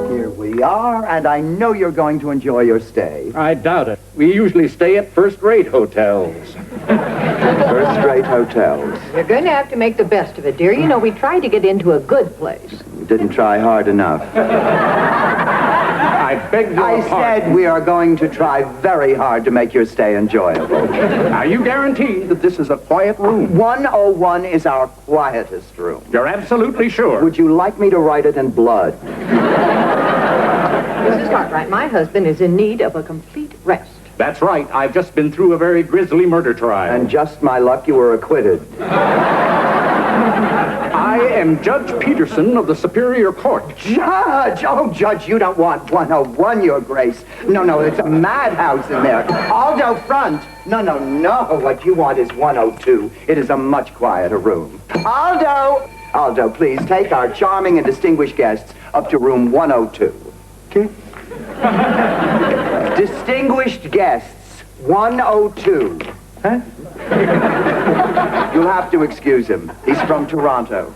Here we are, and I know you're going to enjoy your stay. I doubt it. We usually stay at first-rate hotels. First-rate hotels. You're going to have to make the best of it, dear. You know, we tried to get into a good place. You didn't try hard enough. I beg your I pardon. said we are going to try very hard to make your stay enjoyable. Now, you guarantee that this is a quiet room? 101 is our quietest room. You're absolutely sure? Would you like me to write it in blood? Mrs. Cartwright, my husband is in need of a complete rest. That's right. I've just been through a very grisly murder trial. And just my luck, you were acquitted. I am Judge Peterson of the Superior Court. Judge! Oh, Judge, you don't want 101, Your Grace. No, it's a madhouse in there. Aldo front. No. What you want is 102. It is a much quieter room. Aldo, please take our charming and distinguished guests up to room 102. Okay. Distinguished guests, 102. Huh? You'll have to excuse him. He's from Toronto.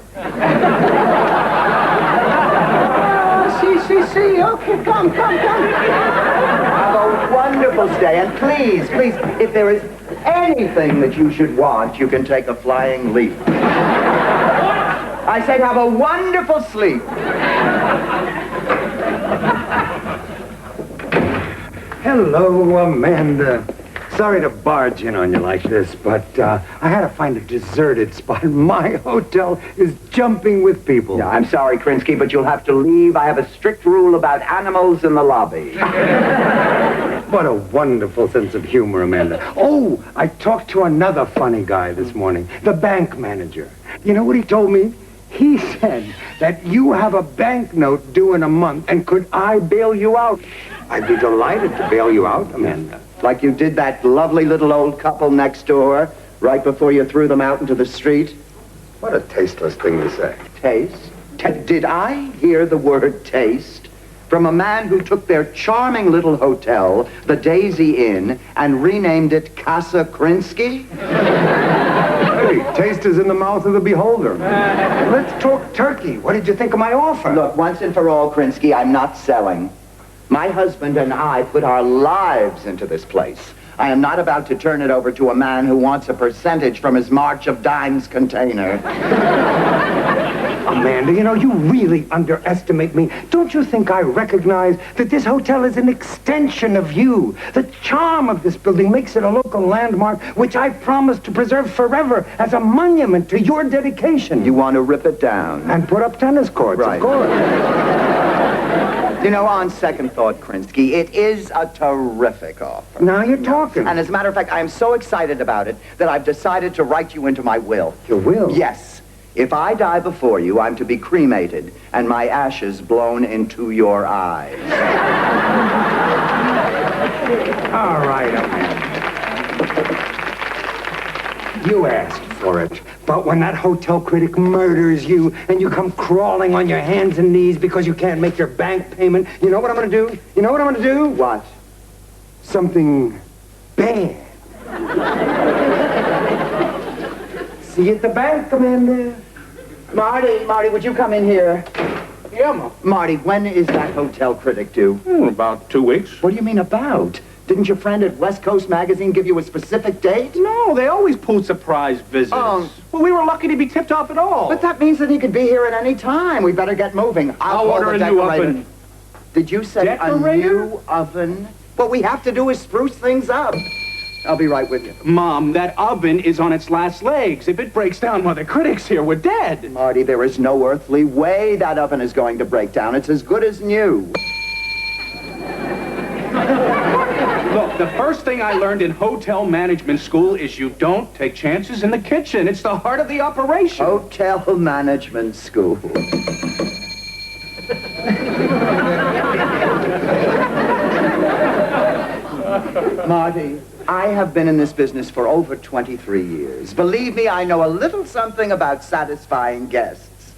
See. Okay, come. Have a wonderful stay. And please, if there is anything that you should want, you can take a flying leap. I said have a wonderful sleep. Hello, Amanda. Sorry to barge in on you like this, but I had to find a deserted spot. My hotel is jumping with people. Yeah, I'm sorry, Krinsky, but you'll have to leave. I have a strict rule about animals in the lobby. What a wonderful sense of humor, Amanda. Oh, I talked to another funny guy this morning, the bank manager. You know what he told me? He said that you have a banknote due in a month, and could I bail you out? I'd be delighted to bail you out, Amanda. Like you did that lovely little old couple next door, right before you threw them out into the street. What a tasteless thing to say. Taste? Did I hear the word taste? From a man who took their charming little hotel, the Daisy Inn, and renamed it Casa Krinsky? Hey, taste is in the mouth of the beholder. Let's talk turkey. What did you think of my offer? Look, once and for all, Krinsky, I'm not selling. My husband and I put our lives into this place. I am not about to turn it over to a man who wants a percentage from his March of Dimes container. Amanda, you know, you really underestimate me. Don't you think I recognize that this hotel is an extension of you? The charm of this building makes it a local landmark, which I promise to preserve forever as a monument to your dedication. You want to rip it down? And put up tennis courts, Right. of course. You know, on second thought, Krinsky, it is a terrific offer. Now you're talking. And as a matter of fact, I am so excited about it that I've decided to write you into my will. Your will? Yes. If I die before you, I'm to be cremated and my ashes blown into your eyes. All right, Amanda. You asked for it. But when that hotel critic murders you and you come crawling on your hands and knees because you can't make your bank payment, you know what I'm going to do? You know what I'm going to do? What? Something bad. See you at the bank, Amanda. Marty, would you come in here? Yeah, Ma. Marty, when is that hotel critic due? About 2 weeks. What do you mean about? Didn't your friend at West Coast Magazine give you a specific date? No, they always pull surprise visits. Oh. Well, we were lucky to be tipped off at all. But that means that he could be here at any time. We better get moving. I'll call order the a new decorator. oven. Did you say Decorator? a new oven? What we have to do is spruce things up. I'll be right with you. Mom, that oven is on its last legs. If it breaks down while the critics here, we're dead. Marty, there is no earthly way that oven is going to break down. It's as good as new. Look, the first thing I learned in hotel management school is you don't take chances in the kitchen. It's the heart of the operation. Hotel management school. Marty, I have been in this business for over 23 years. Believe me, I know a little something about satisfying guests.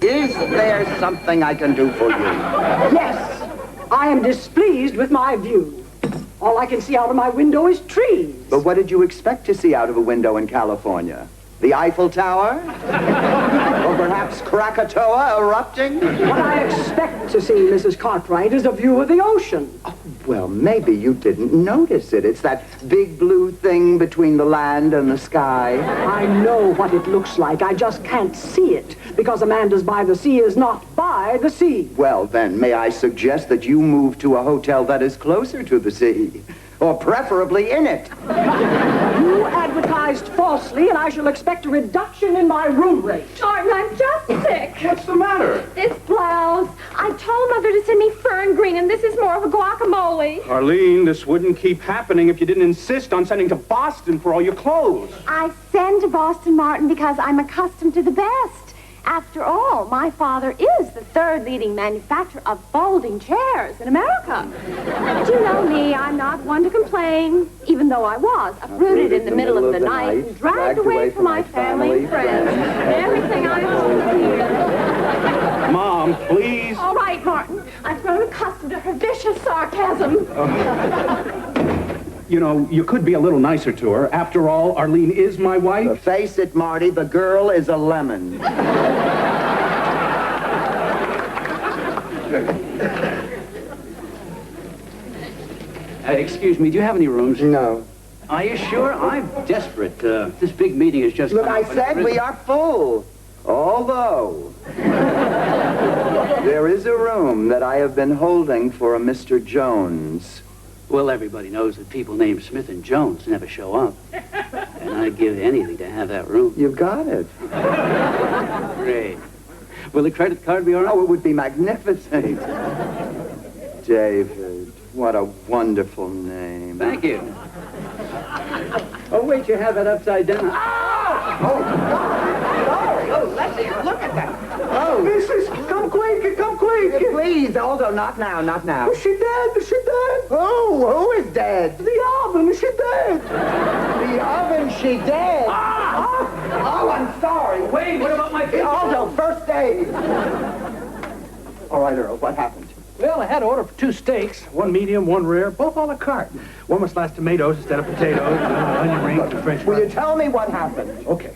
Is there something I can do for you? Yes, I am displeased with my view. All I can see out of my window is trees. But what did you expect to see out of a window in California? The Eiffel Tower? Or perhaps Krakatoa erupting? What I expect to see, Mrs. Cartwright, is a view of the ocean. Well, maybe you didn't notice it. It's that big blue thing between the land and the sky. I know what it looks like. I just can't see it, because Amanda's by the sea is not by the sea. Well, then, may I suggest that you move to a hotel that is closer to the sea? Or preferably in it. You advertised falsely, and I shall expect a reduction in my room rate. Martin, I'm just sick. What's the matter? This blouse. I told Mother to send me fern green, and this is more of a guacamole. Arlene, this wouldn't keep happening if you didn't insist on sending to Boston for all your clothes. I send to Boston, Martin, because I'm accustomed to the best. After all, my father is the third leading manufacturer of folding chairs in America. But you know me, I'm not one to complain, even though I was uprooted in the middle of the night and dragged away from my family and friends and everything I hold dear. Mom, please. All right, Martin. I've grown accustomed to her vicious sarcasm. You know, you could be a little nicer to her. After all, Arlene is my wife. Face it, Marty, the girl is a lemon. Excuse me, do you have any rooms? No. Are you sure? I'm desperate. This big meeting is just... Look, I said we are full. Although, there is a room that I have been holding for a Mr. Jones. Well, everybody knows that people named Smith and Jones never show up. And I'd give anything to have that room. You got it. Great. Will the credit card be all right? Oh, it would be magnificent. David, what a wonderful name. Thank you. Oh, wait, you have that upside down. Oh, let's see. Look at that. Oh. Mrs., come quick, come quick. Please, Aldo, not now, not now. Is she dead? Is she dead? Who is dead? The oven, is she dead? The oven, she dead. Oh, I'm sorry. Wait, what about my face? Aldo, first aid. All right, Earl, what happened? Well, I had to order for 2 steaks, 1 medium, 1 rare, both a la carte. One with sliced tomatoes instead of potatoes, onion rings and french Will you fries. tell me what happened? Okay.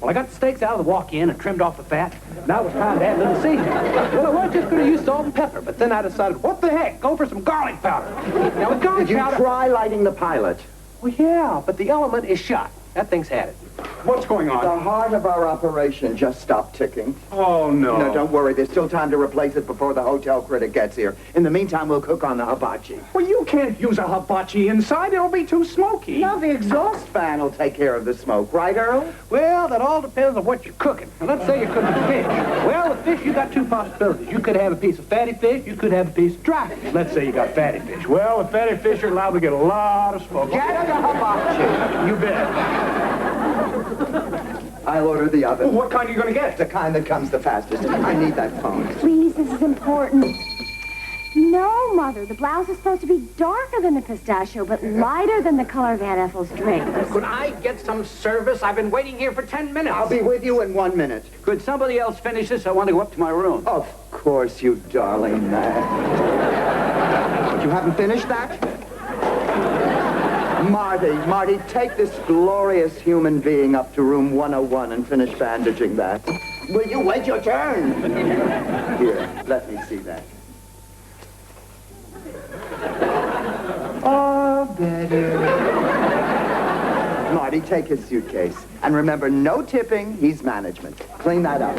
Well, I got the steaks out of the walk-in and trimmed off the fat. Now it was time to add a little seasoning. Well, I was just going to use salt and pepper, but then I decided, what the heck, go for some garlic powder. Now, with garlic Did you powder... try lighting the pilot? Well, yeah, but the element is shot. That thing's had it. What's going The on? heart of our operation just stopped ticking. Oh, no. No, don't worry. There's still time to replace it before the hotel critic gets here. In the meantime, we'll cook on the hibachi. Well, you can't use a hibachi inside. It'll be too smoky. Now, the exhaust fan will take care of the smoke, right, Earl? Well, that all depends on what you're cooking. Now, let's say you're cooking fish. Well, with fish, you got 2 possibilities. You could have a piece of fatty fish. You could have a piece of dry fish. Let's say you got fatty fish. Well, with fatty fish, you're allowed to get a lot of smoke. Get the hibachi. You bet. I'll order the oven. What kind are you going to get? The kind that comes the fastest. I need that phone. Please, this is important. No, Mother. The blouse is supposed to be darker than the pistachio, but lighter than the color of Aunt Ethel's drink. Could I get some service? I've been waiting here for 10 minutes. I'll be with you in 1 minute. Could somebody else finish this? I want to go up to my room. Of course, you darling man. But you haven't finished that? Marty, take this glorious human being up to room 101 and finish bandaging that. Will you wait your turn? Here, let me see that. Oh, better. Marty, take his suitcase. And remember, no tipping. He's management. Clean that up.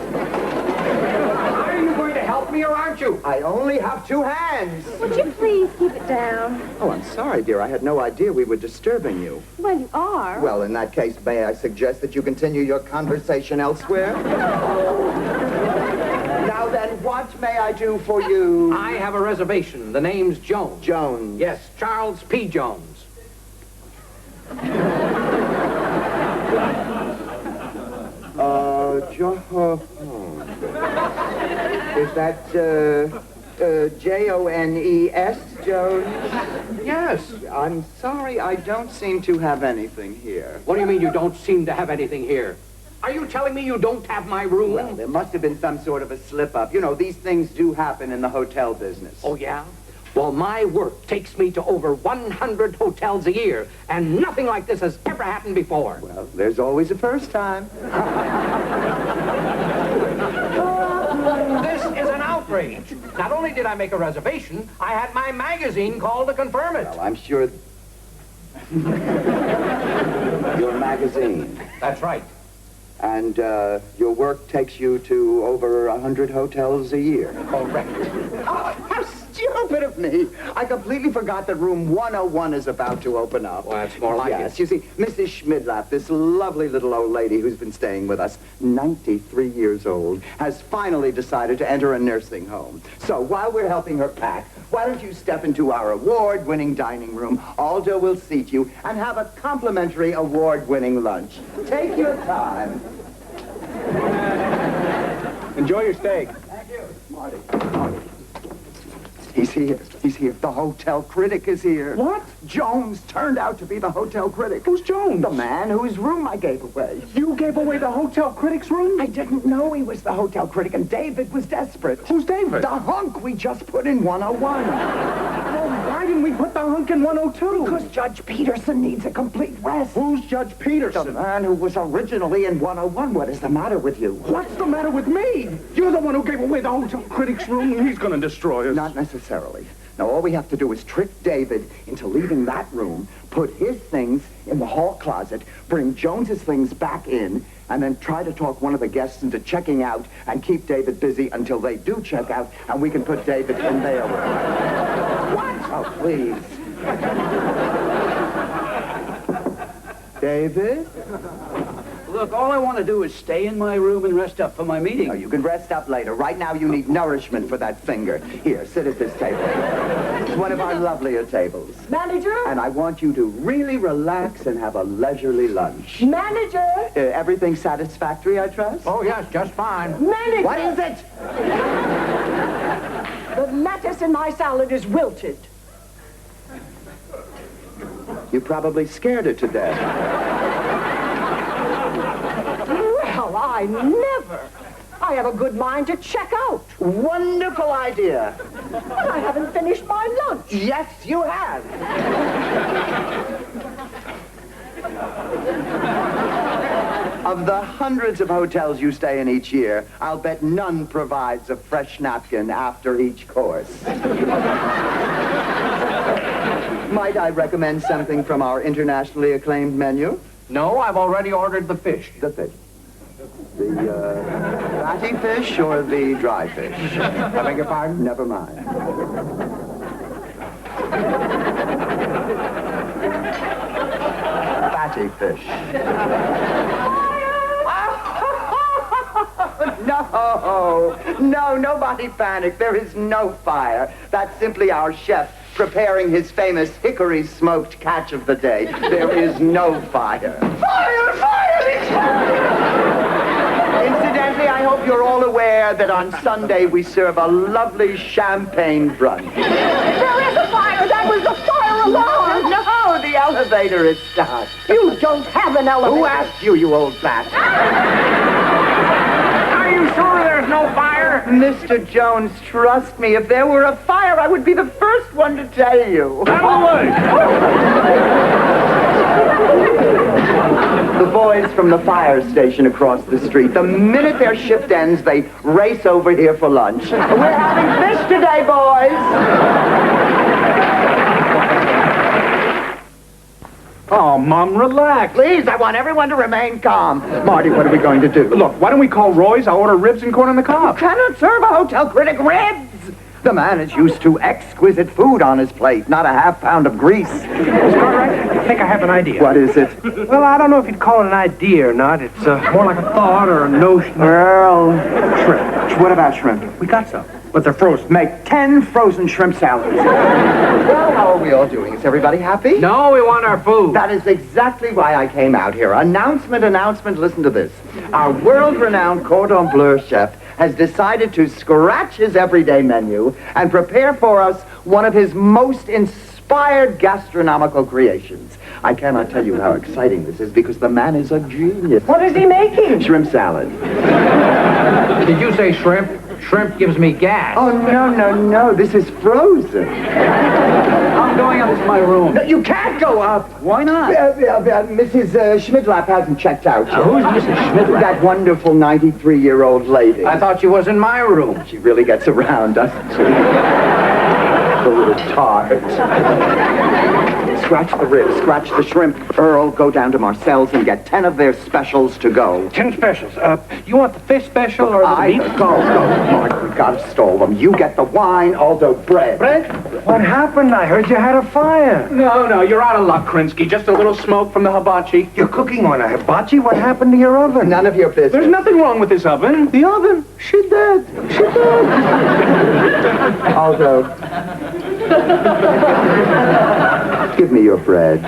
Are you going to help help me or aren't you? I only have 2 hands. Would you please keep it down? Oh, I'm sorry, dear. I had no idea we were disturbing you. Well, you are. Well, in that case, may I suggest that you continue your conversation elsewhere? Now then, what may I do for you? I have a reservation. The name's Jones. Jones. Yes, Charles P. Jones. Is that, Jones, Jones? Yes. I'm sorry, I don't seem to have anything here. What do you mean you don't seem to have anything here? Are you telling me you don't have my room? Well, there must have been some sort of a slip-up. You know, these things do happen in the hotel business. Oh, yeah? Well, my work takes me to over 100 hotels a year, and nothing like this has ever happened before. Well, there's always a first time. This is an outrage. Not only did I make a reservation, I had my magazine called to confirm it. Well, I'm sure... Your magazine. That's right. And, your work takes you to over 100 hotels a year. Correct. Oh, how stupid of me. I completely forgot that room 101 is about to open up. Well, that's more like yes, it. you see, Mrs. Schmidlapp, this lovely little old lady who's been staying with us, 93 years old, has finally decided to enter a nursing home. So while we're helping her pack, why don't you step into our award-winning dining room? Aldo will seat you and have a complimentary award-winning lunch. Take your time. Enjoy your steak. Marty. He's here. He's here. The hotel critic is here. What? Jones turned out to be the hotel critic. Who's Jones? The man whose room I gave away. You gave away the hotel critic's room? I didn't know he was the hotel critic, and David was desperate. Who's David? The hunk we just put in 101. Well, why didn't we put the hunk in 102? Because Judge Peterson needs a complete rest. Who's Judge The Peterson? man who was originally in 101. What is the matter with you? What's the matter with me? You're the one who gave away the hotel critic's room. He's going to destroy us. Not necessarily. Now, all we have to do is trick David into leaving that room, put his things in the hall closet, bring Jones's things back in, and then try to talk one of the guests into checking out and keep David busy until they do check out, and we can put David in their room. What? Oh, please. David? Look, all I want to do is stay in my room and rest up for my meeting. No, you can rest up later. Right now, you need nourishment for that finger. Here, sit at this table. It's one of our lovelier tables. Manager? And I want you to really relax and have a leisurely lunch. Manager? Everything satisfactory, I trust? Oh, yes, just fine. Manager! What is it? The lettuce in my salad is wilted. You probably scared it to death. Well, I never. I have a good mind to check out. Wonderful idea. But I haven't finished my lunch. Yes, you have. Of the hundreds of hotels you stay in each year, I'll bet none provides a fresh napkin after each course. Might I recommend something from our internationally acclaimed menu? No, I've already ordered the fish. The fish. The, fatty fish or the dry fish? I beg your pardon? Never mind. Fatty fish. No, nobody panic. There is no fire. That's simply our chef preparing his famous hickory smoked catch of the day. There is no fire. Fire! Incidentally, I hope you're all aware that on Sunday we serve a lovely champagne brunch. There is a fire! That was the fire alarm! No, the elevator is stuck. You don't have an elevator. Who asked you, you old bat? Are you sure there's no fire? Mr. Jones, trust me, if there were a fire, I would be the first one to tell you. Out of the way! The boys from the fire station across the street, the minute their shift ends, they race over here for lunch. We're having fish today, boys! Oh, Mom, relax. Please, I want everyone to remain calm. Marty, what are we going to do? Look, why don't we call Roy's? I'll order ribs and corn on the cob. Cannot serve a hotel critic ribs. The man is used to exquisite food on his plate, not a half pound of grease. Miss Cartwright, I think I have an idea. What is it? Well, I don't know if you'd call it an idea or not. It's more like a thought or a notion. Well, shrimp. What about shrimp? We got some, but they're frozen. Make 10 frozen shrimp salads. Well, how are we all doing? Is everybody happy? No, we want our food. That is exactly why I came out here. Announcement, listen to this. Our world-renowned cordon bleu chef has decided to scratch his everyday menu and prepare for us one of his most inspired gastronomical creations. I cannot tell you how exciting this is because the man is a genius. What is he making? Shrimp salad. Did you say shrimp? Shrimp gives me gas. Oh, no. This is frozen. I'm going up to my room. No, you can't go up. Why not? Mrs. Schmidlap hasn't checked out yet. Who's Mrs. Schmidlap? That wonderful 93-year-old lady. I thought she was in my room. She really gets around, doesn't she? The little tart. Scratch the ribs, scratch the shrimp. Earl, go down to Marcel's and get 10 of their specials to go. 10 specials. You want the fish special or the meat? Go. Mark, we gotta stall them. You get the wine, Aldo bread. Bread? What happened? I heard you had a fire. No, you're out of luck, Krinsky. Just a little smoke from the hibachi. You're cooking on a hibachi? What happened to your oven? None of your business. There's nothing wrong with this oven. The oven, she dead. Aldo. Give me your bread.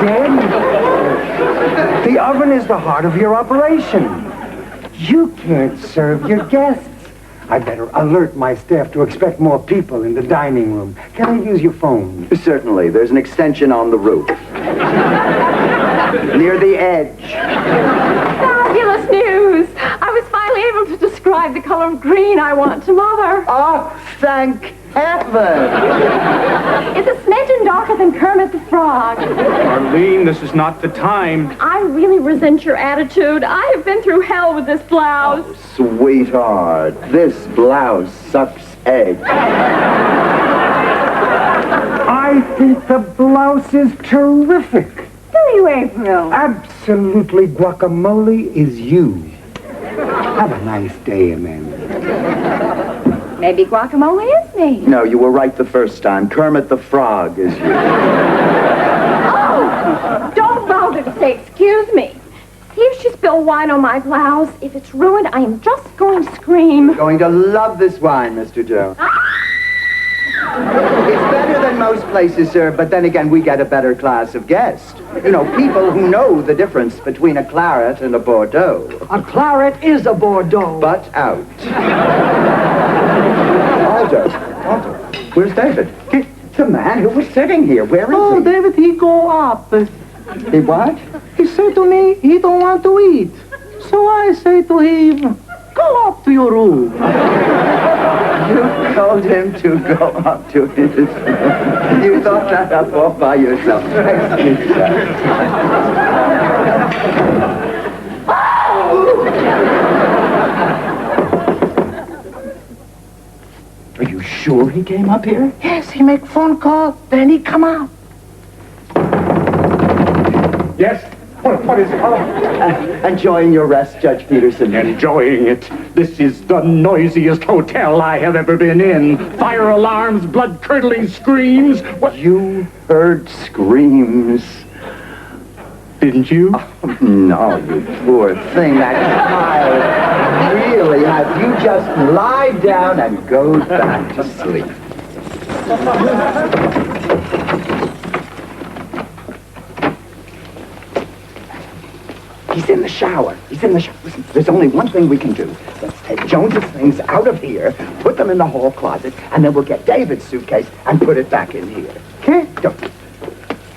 Dead? The oven is the heart of your operation. You can't serve your guests. I better alert my staff to expect more people in the dining room. Can I use your phone? Certainly. There's an extension on the roof. Near the edge. Fabulous news! I was finally able to describe the color of green I want to Mother. Oh, thank heaven! It's a smidgen darker than Kermit the Frog. Arlene, this is not the time. I really resent your attitude. I have been through hell with this blouse. Sweetheart, this blouse sucks egg. I think the blouse is terrific. Do you, April? Absolutely guacamole is you. Have a nice day, Amanda. Maybe guacamole is me. No, you were right the first time. Kermit the Frog is you. Oh! Don't bother to say excuse me. See if she spilled wine on my blouse. If it's ruined, I am just going to scream. Going to love this wine, Mr. Jones. It's better than most places, sir, but then again, we get a better class of guests. You know, people who know the difference between a claret and a Bordeaux. A claret is a Bordeaux. But out. Aldo, where's David? The man who was sitting here. Where is he? David, he go up. He what? He said to me he don't want to eat. So I say to him, go up to your room. You told him to go up to his room. You thought that up all by yourself. Excuse that. Are you sure he came up here? Yes, he make phone call, then he come out. Yes? What is it? Enjoying your rest, Judge Peterson. Enjoying it. This is the noisiest hotel I have ever been in. Fire alarms, blood-curdling screams. What? You heard screams. Didn't you? Oh, no, you poor thing. That child really has. You just lie down and go back to sleep. He's in the shower. Listen, there's only one thing we can do. Let's take Jones's things out of here, put them in the hall closet, and then we'll get David's suitcase and put it back in here. Okay? Don't.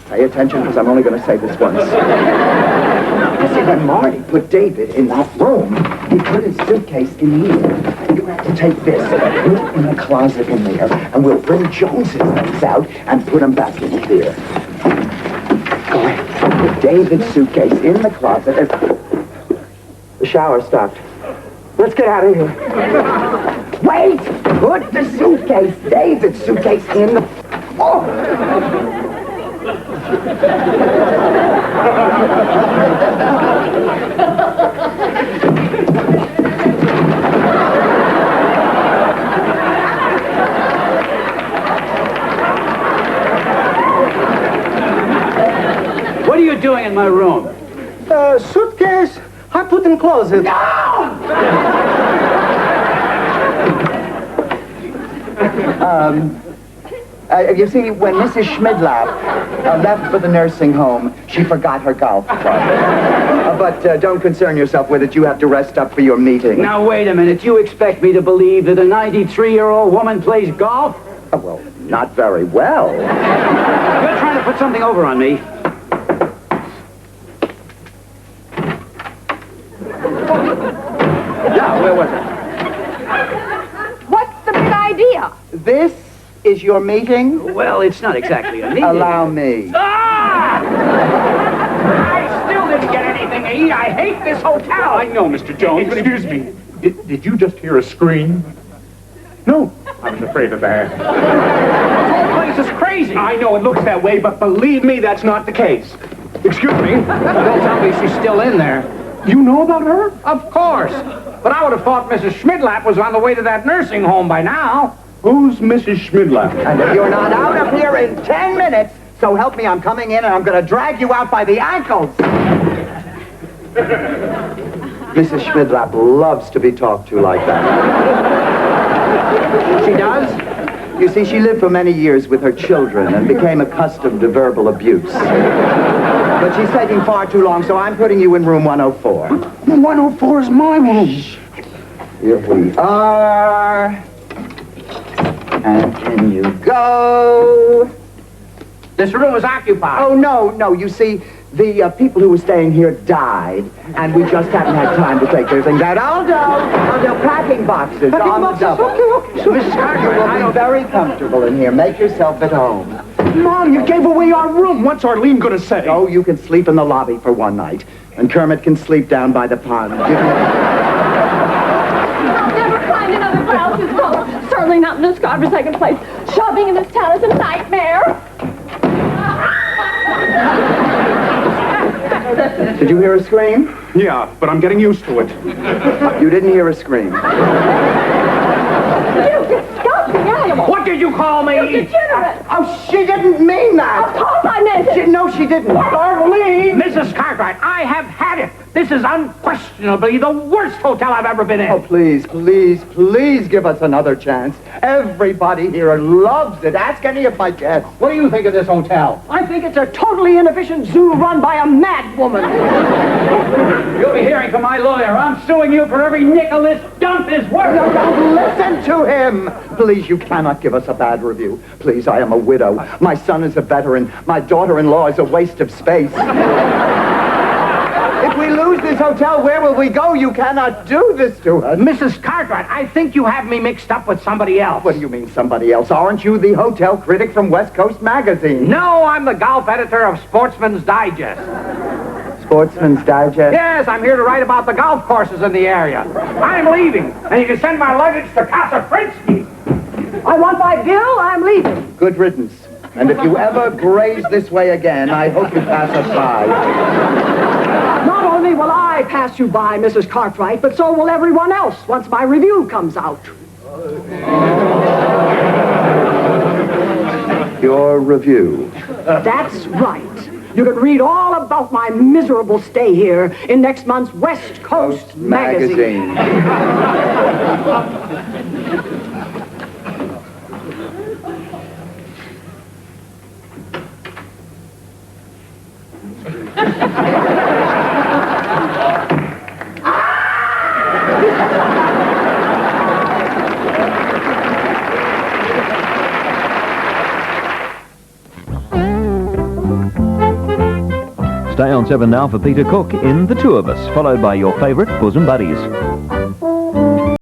Pay attention, because I'm only going to say this once. You see, when Marty put David in that room, he put his suitcase in here. You have to take this, put it in the closet in there, and we'll bring Jones's things out and put them back in here. Go ahead. Put David's suitcase in the closet. The shower stopped. Let's get out of here. Wait! Put the suitcase, David's suitcase, in the... Oh! What are you doing in my room? Suitcase, I put in closet. You see, when Mrs. Schmidlap left for the nursing home, she forgot her golf club. But don't concern yourself with it. You have to rest up for your meeting. Now, wait a minute. You expect me to believe that a 93-year-old woman plays golf? Well, not very well. You're trying to put something over on me. Yeah, where was it? What's the big idea? This is your meeting? Well, it's not exactly a meeting. Allow me. Ah! I still didn't get anything to eat. I hate this hotel. I know, Mr. Jones, but Excuse me. Did you just hear a scream? No. I was afraid of that. the whole place is crazy. I know it looks that way, but believe me, that's not the case. Excuse me. Don't tell me she's still in there. You know about her? Of course. But I would have thought Mrs. Schmidlap was on the way to that nursing home by now. Who's Mrs. Schmidlap? And if you're not out of here in 10 minutes, so help me, I'm coming in and I'm going to drag you out by the ankles. Mrs. Schmidlap loves to be talked to like that. She does? You see, she lived for many years with her children and became accustomed to verbal abuse. But she's taking far too long, so I'm putting you in room 104. 104 is my room. Here we are. And in you go. This room is occupied. Oh, no. You see, the people who were staying here died, and we just haven't had time to take their things out. Aldo, packing boxes on the double. Okay, sure. Mrs. Cartwright, you'll be very comfortable in here. Make yourself at home. Mom, you gave away our room. What's Arlene going to say? Oh, you can sleep in the lobby for one night, and Kermit can sleep down by the pond. I'll never find another blouse as color. Certainly not in this godforsaken place. Shopping in this town is a nightmare. Did you hear a scream? Yeah, but I'm getting used to it. You didn't hear a scream. You disgusting animal. What did you call me? You degenerate. Oh, she didn't mean that. Of course I meant it. No, she didn't. Arlene! Mrs. Cartwright, I have had it. This is unquestionably the worst hotel I've ever been in. Oh, please give us another chance. Everybody here loves it. Ask any of my guests. What do you think of this hotel? I think it's a totally inefficient zoo run by a mad woman. You'll be hearing from my lawyer. I'm suing you for every nickel this dump is worth. No, don't listen to him. Please, you cannot give us a bad review. Please, I am a widow. My son is a veteran. My daughter-in-law is a waste of space. If we lose this hotel, where will we go? You cannot do this to us. Mrs. Cartwright, I think you have me mixed up with somebody else. What do you mean, somebody else? Aren't you the hotel critic from West Coast Magazine? No, I'm the golf editor of Sportsman's Digest. Sportsman's Digest? Yes, I'm here to write about the golf courses in the area. I'm leaving, and you can send my luggage to Casa Frinsky. I want my bill, I'm leaving. Good riddance. And if you ever graze this way again, I hope you pass us by. Not only will I pass you by, Mrs. Cartwright, but so will everyone else once my review comes out. Your review. That's right. You can read all about my miserable stay here in next month's West Coast Magazine. Stay on 7 now for Peter Cook in The Two of Us, followed by your favourite bosom buddies.